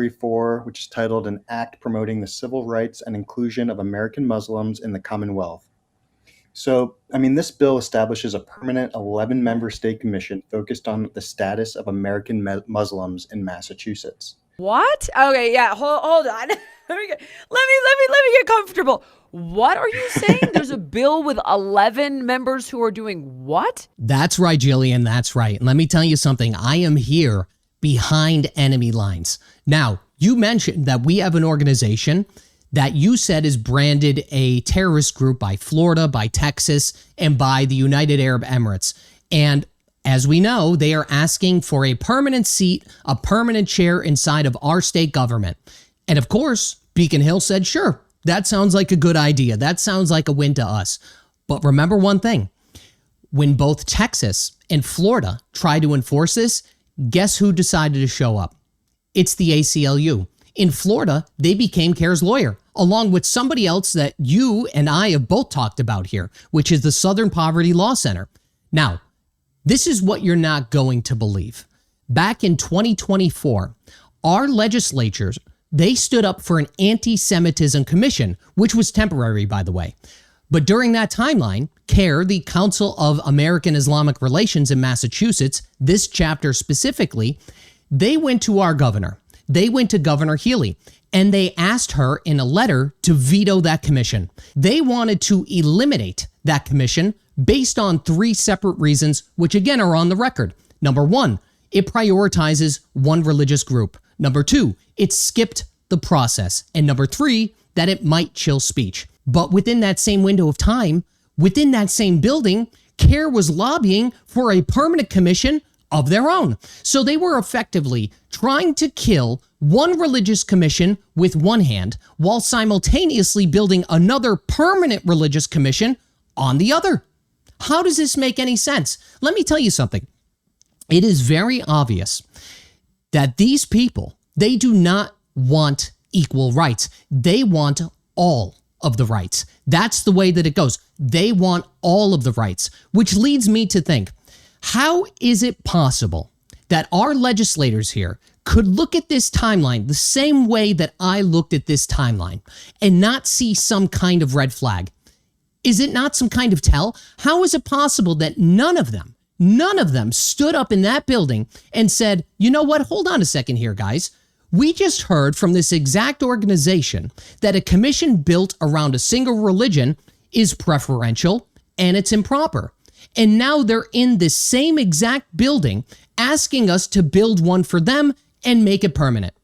4, which is titled An Act Promoting the Civil Rights and Inclusion of American Muslims in the Commonwealth. So, this bill establishes a permanent 11-member state commission focused on the status of American Muslims in Massachusetts. What? Okay, yeah, hold on. Let me get comfortable. What are you saying? There's a bill with 11 members who are doing what? That's right, Jillian, that's right. And let me tell you something. I am here behind enemy lines. Now, you mentioned that we have an organization that you said is branded a terrorist group by Florida, by Texas, and by the United Arab Emirates. And as we know, they are asking for a permanent seat, a permanent chair inside of our state government. And of course, Beacon Hill said, sure, that sounds like a good idea. That sounds like a win to us. But remember one thing, when both Texas and Florida tried to enforce this, guess who decided to show up? It's the ACLU. In Florida, they became CAIR's lawyer, along with somebody else that you and I have both talked about here, which is the Southern Poverty Law Center. Now, this is what you're not going to believe. Back in 2024, our legislatures, they stood up for an anti-Semitism commission, which was temporary, by the way. But during that timeline, CAIR, the Council of American Islamic Relations in Massachusetts, this chapter specifically, they went to our governor. They went to Governor Healy, and they asked her in a letter to veto that commission. They wanted to eliminate that commission based on 3 separate reasons, which again are on the record. Number 1, it prioritizes one religious group. Number 2, it skipped the process. And number 3, that it might chill speech. But within that same window of time, within that same building, CAIR was lobbying for a permanent commission of their own. So they were effectively trying to kill one religious commission with one hand while simultaneously building another permanent religious commission on the other. How does this make any sense? Let me tell you something. It is very obvious that these people, they do not want equal rights. They want all of the rights. That's the way that it goes. They want all of the rights, which leads me to think, how is it possible that our legislators here could look at this timeline the same way that I looked at this timeline and not see some kind of red flag? Is it not some kind of tell? How is it possible that none of them stood up in that building and said, you know what, hold on a second here, guys. We just heard from this exact organization that a commission built around a single religion is preferential and it's improper. And now they're in this same exact building asking us to build one for them and make it permanent.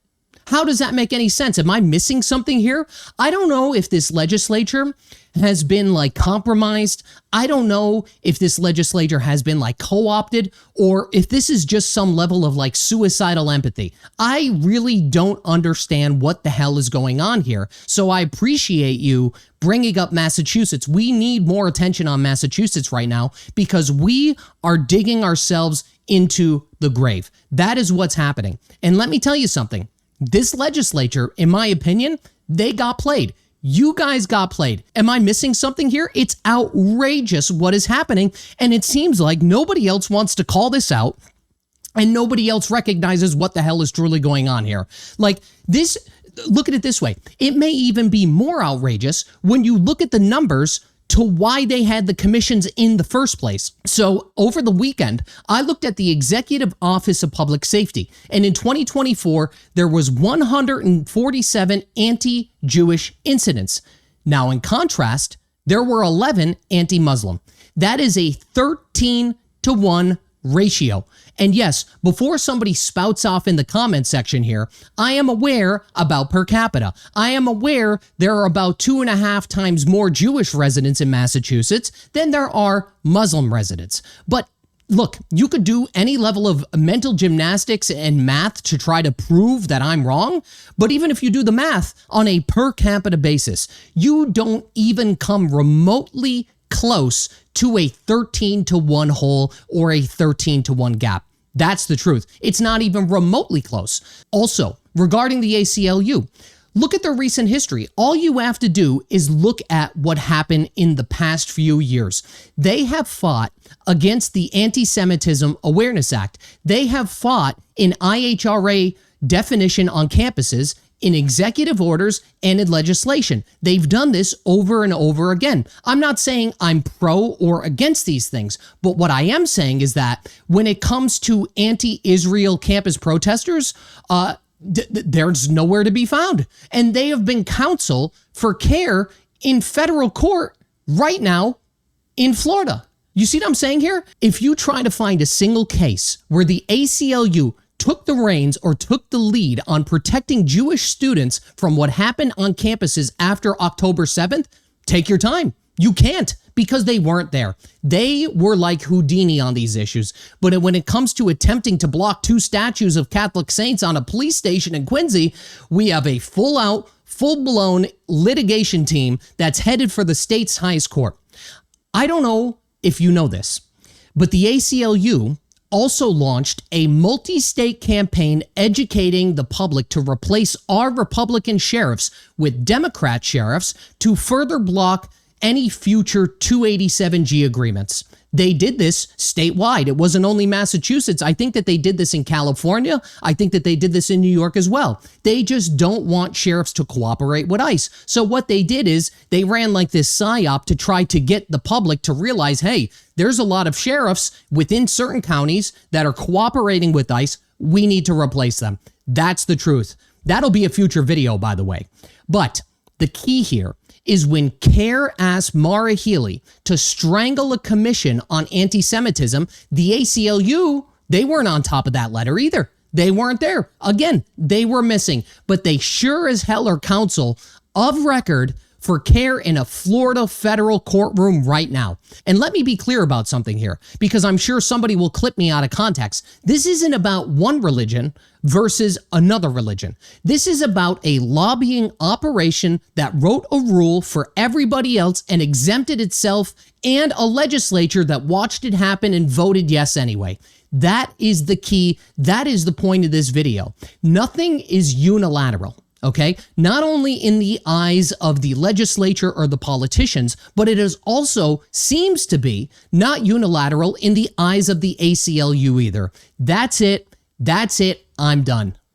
How does that make any sense? Am I missing something here? I don't know if this legislature has been compromised. I don't know if this legislature has been co-opted or if this is just some level of suicidal empathy. I really don't understand what the hell is going on here. So I appreciate you bringing up Massachusetts. We need more attention on Massachusetts right now because we are digging ourselves into the grave. That is what's happening. And let me tell you something. This legislature, in my opinion, they got played. You guys got played. Am I missing something here? It's outrageous what is happening, and it seems like nobody else wants to call this out, and nobody else recognizes what the hell is truly going on here. Look at it this way. It may even be more outrageous when you look at the numbers to why they had the commissions in the first place. So over the weekend, I looked at the Executive Office of Public Safety, and in 2024, there was 147 anti-Jewish incidents. Now, in contrast, there were 11 anti-Muslim. That is a 13-to-1 ratio. And yes, before somebody spouts off in the comment section here, I am aware about per capita. I am aware there are about 2.5 times more Jewish residents in Massachusetts than there are Muslim residents. But look, you could do any level of mental gymnastics and math to try to prove that I'm wrong. But even if you do the math on a per capita basis, you don't even come remotely close to a 13-to-1 hole or a 13-to-1 gap. That's the truth. It's not even remotely close. Also, regarding the ACLU, look at their recent history. All you have to do is look at what happened in the past few years. They have fought against the Anti-Semitism Awareness Act. They have fought in IHRA definition on campuses in executive orders and in legislation. They've done this over and over again. I'm not saying I'm pro or against these things, but what I am saying is that when it comes to anti-Israel campus protesters, there's nowhere to be found. And they have been counsel for CAIR in federal court right now in Florida. You see what I'm saying here? If you try to find a single case where the ACLU took the reins or took the lead on protecting Jewish students from what happened on campuses after October 7th, take your time. You can't, because they weren't there. They were like Houdini on these issues. But when it comes to attempting to block 2 statues of Catholic saints on a police station in Quincy, we have a full-blown litigation team that's headed for the state's highest court. I don't know if you know this, but the ACLU also launched a multi-state campaign educating the public to replace our Republican sheriffs with Democrat sheriffs to further block any future 287G agreements. They did this statewide. It wasn't only Massachusetts. I think that they did this in California. I think that they did this in New York as well. They just don't want sheriffs to cooperate with ICE. So what they did is they ran like this psyop to try to get the public to realize, hey, there's a lot of sheriffs within certain counties that are cooperating with ICE. We need to replace them. That's the truth. That'll be a future video, by the way. But the key here is when CAIR asked Maura Healey to strangle a commission on anti-Semitism, the ACLU, they weren't on top of that letter either. They weren't there. Again, they were missing, but they sure as hell are counsel of record for CAIR in a Florida federal courtroom right now. And let me be clear about something here, because I'm sure somebody will clip me out of context. This isn't about one religion versus another religion. This is about a lobbying operation that wrote a rule for everybody else and exempted itself, and a legislature that watched it happen and voted yes anyway. That is the key. That is the point of this video. Nothing is unilateral. Okay, not only in the eyes of the legislature or the politicians, but it is also seems to be not unilateral in the eyes of the ACLU either. That's it. I'm done.